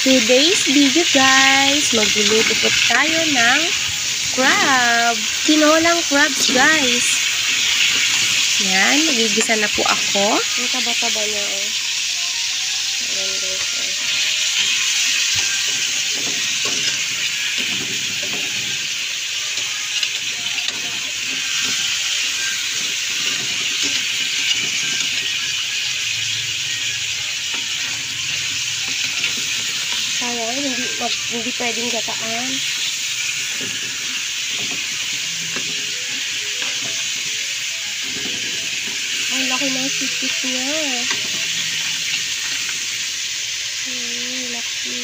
Today's video guys, magluluto po tayo ng crab. Tinolang crabs guys. Yan, nagigisa na po ako. Ang taba-taba niya oh. Ayan guys oh. Sayang, hindi pwedeng gataan. Ang laki ng sipit niya. Laki.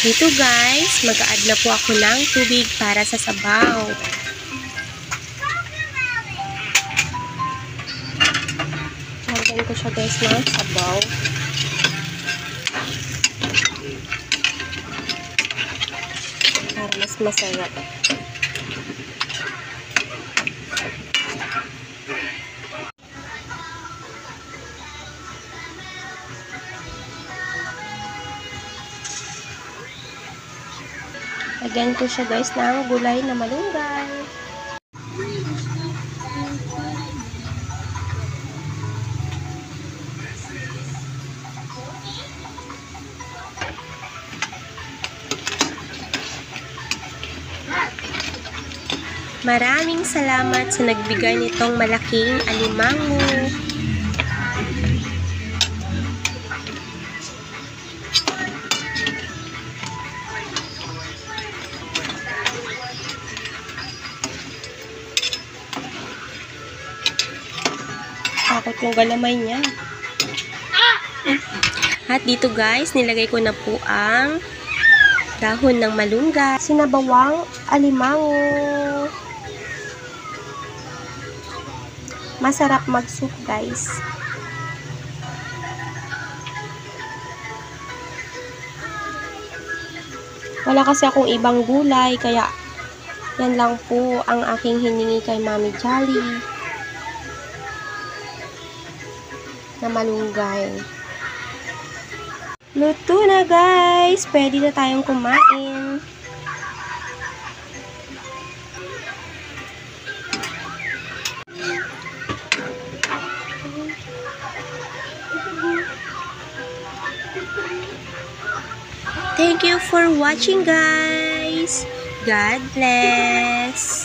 Dito guys, mag-a-add na po ako ng tubig para sa sabaw. Lagyan ko siya guys ng sabaw. Para mas masarap. Lagyan ko siya guys ng gulay na malunggay. Maraming salamat sa nagbigay nitong malaking alimango. Takot yung galamay niya. At dito guys, nilagay ko na po ang dahon ng malunggay, sinabawang alimango. Masarap mag-soup guys. Wala kasi akong ibang gulay, kaya yan lang po ang aking hiningi kay Mami Jolly na malunggay. Luto na guys! Pwede na tayong kumain. Thank you for watching guys. God bless.